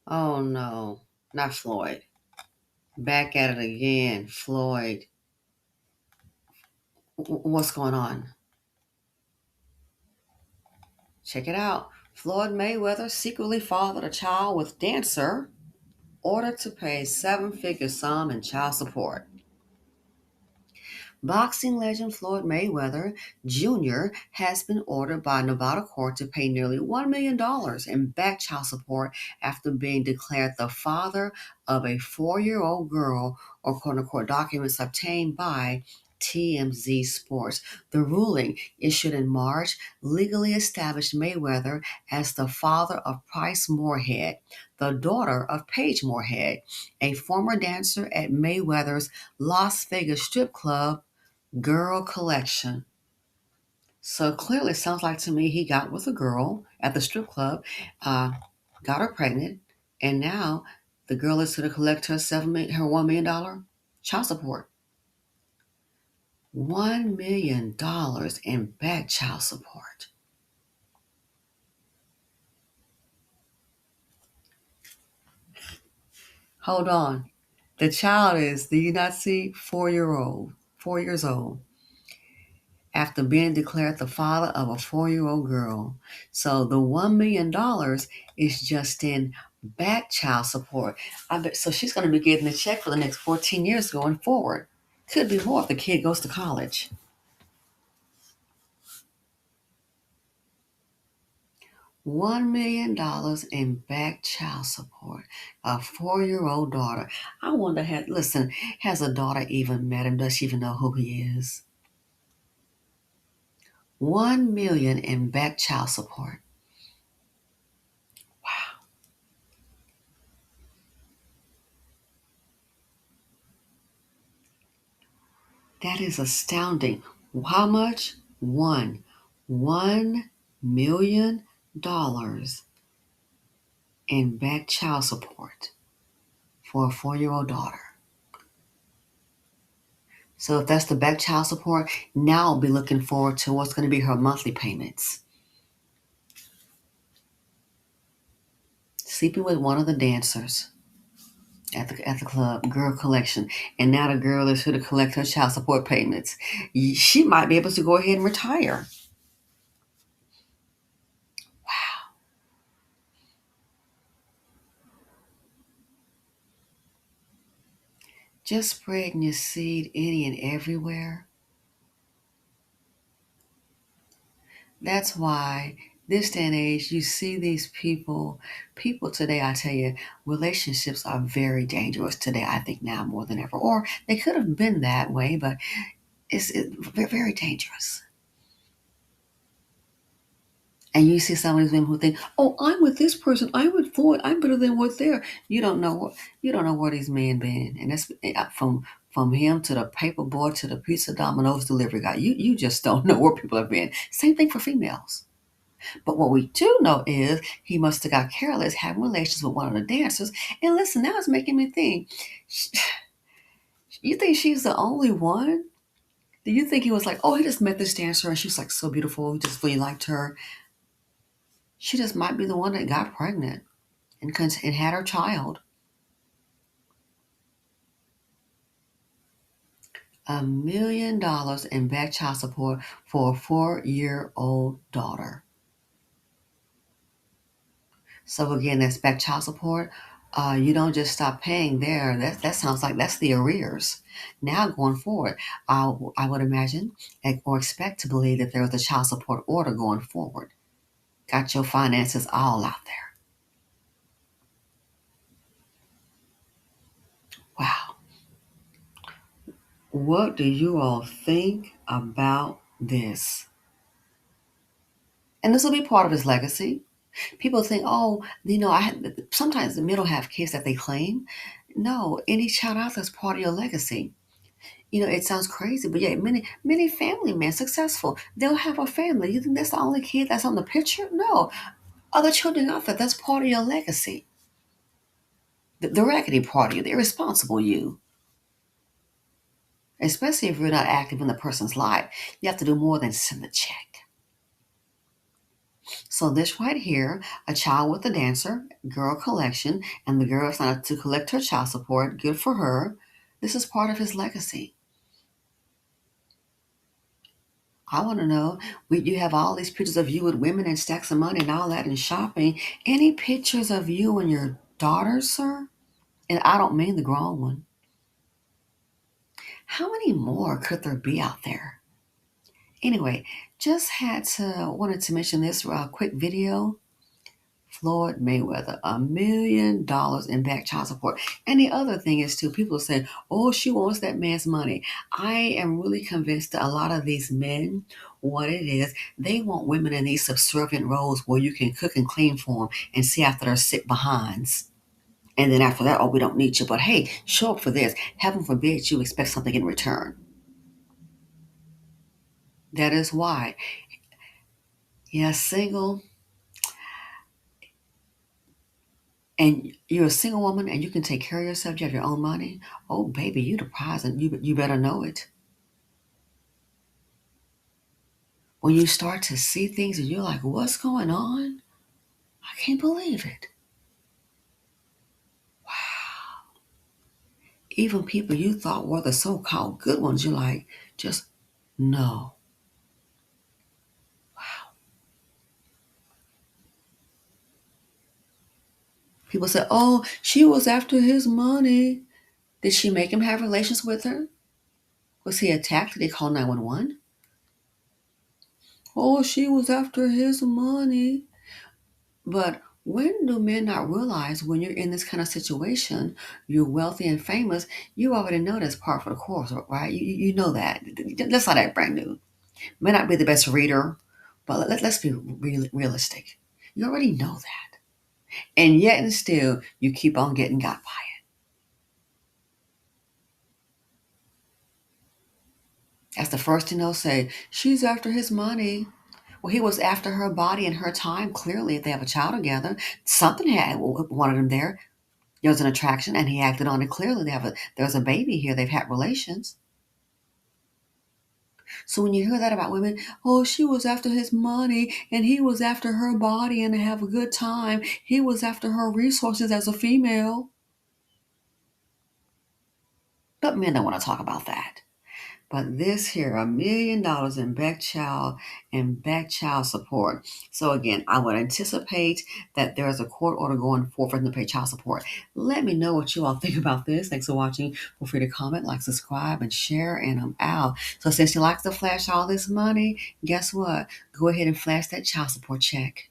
Oh no, not Floyd. Back at it again, Floyd. What's going on? Check it out. Floyd Mayweather secretly fathered a child with dancer, ordered to pay seven-figure sum in child support. Boxing legend Floyd Mayweather Jr. has been ordered by a Nevada court to pay nearly $1 million in back child support after being declared the father of a 4-year-old girl, according to court documents obtained by TMZ Sports. The ruling, issued in March, legally established Mayweather as the father of Price Moorhead, the daughter of Paige Moorhead, a former dancer at Mayweather's Las Vegas strip club Girl Collection. So clearly, it sounds like to me he got with a girl at the strip club, uh, got her pregnant, and now the girl is going to collect her $1 million child support. $1 million in back child support. Hold on. The child is, do you not see, 4 years old, after being declared the father of a 4-year-old girl. So the $1 million is just in back child support. I bet so she's going to be getting a check for the next 14 years going forward. Could be more if the kid goes to college. $1 million in back child support. A 4-year-old daughter. I wonder, listen, has a daughter even met him? Does she even know who he is? 1 million in back child support. Wow, that is astounding. How much? $1 million in back child support for a 4-year-old daughter. So if that's the back child support, now I'll be looking forward to what's going to be her monthly payments. Sleeping with one of the dancers at the club, Girl Collection, and now the girl is here to collect her child support payments. She might be able to go ahead and retire. Just spreading your seed any and everywhere. That's why this day and age, you see these people today, I tell you, relationships are very dangerous today, I think now more than ever. Or they could have been that way, but it's very dangerous. And you see some of these women who think, "Oh, I'm with this person. I'm with Floyd. I'm better than what's there." You don't know where these men been, and that's from him to the paper boy to the pizza Domino's delivery guy. You just don't know where people have been. Same thing for females. But what we do know is he must have got careless having relations with one of the dancers. And listen, now it's making me think. You think she's the only one? Do you think he was like, oh, he just met this dancer and she's like so beautiful, he just really liked her? She just might be the one that got pregnant and had her child. $1 million in back child support for a 4-year-old daughter. So again, that's back child support. You don't just stop paying there. That sounds like that's the arrears. Now going forward, I would imagine or expect to believe that there is a child support order going forward. Got your finances all out there. Wow. What do you all think about this? And this will be part of his legacy. People think, oh, sometimes the middle have kids that they claim. No, any child out there is part of your legacy. It sounds crazy, but yeah, many family men successful, they'll have a family. You think that's the only kid that's on the picture? No, other children out there, that's part of your legacy. The raggedy part of you, the irresponsible you. Especially if you're not active in the person's life, you have to do more than send a check. So this right here, a child with a dancer, girl collection, and the girl signed up to collect her child support. Good for her. This is part of his legacy. I want to know, you have all these pictures of you with women and stacks of money and all that and shopping. Any pictures of you and your daughters, sir? And I don't mean the grown one. How many more could there be out there? Anyway, just wanted to mention this quick video. Floyd Mayweather, $1 million in back child support. And the other thing is too, people say, oh, she wants that man's money. I am really convinced that a lot of these men, what it is, they want women in these subservient roles where you can cook and clean for them and see after their sick behinds. And then after that, oh, we don't need you. But hey, show up for this. Heaven forbid you expect something in return. That is why. Yeah, single, and you're a single woman and you can take care of yourself, you have your own money. Oh, baby, you the prize and you better know it. When you start to see things and you're like, what's going on? I can't believe it. Even people you thought were the so-called good ones, you're like, just no. People say, oh, she was after his money. Did she make him have relations with her? Was he attacked? Did they call 911? Oh, she was after his money. But when do men not realize when you're in this kind of situation, you're wealthy and famous, you already know that's part for the course, right? You know that. That's not that brand new. May not be the best reader, but let's be realistic. You already know that. And yet and still, you keep on getting got by it. That's the first thing they'll say. She's after his money. Well, he was after her body and her time. Clearly, if they have a child together, something had wanted him there. There was an attraction, and he acted on it clearly. There's a baby here. They've had relations. So when you hear that about women, oh, she was after his money, and he was after her body, and to have a good time. He was after her resources as a female. But men don't want to talk about that. But this here, $1 million in back child support. So again, I would anticipate that there is a court order going forth for them to pay child support. Let me know what you all think about this. Thanks for watching. Feel free to comment, like, subscribe, and share. And I'm out. So since you like to flash all this money, guess what? Go ahead and flash that child support check.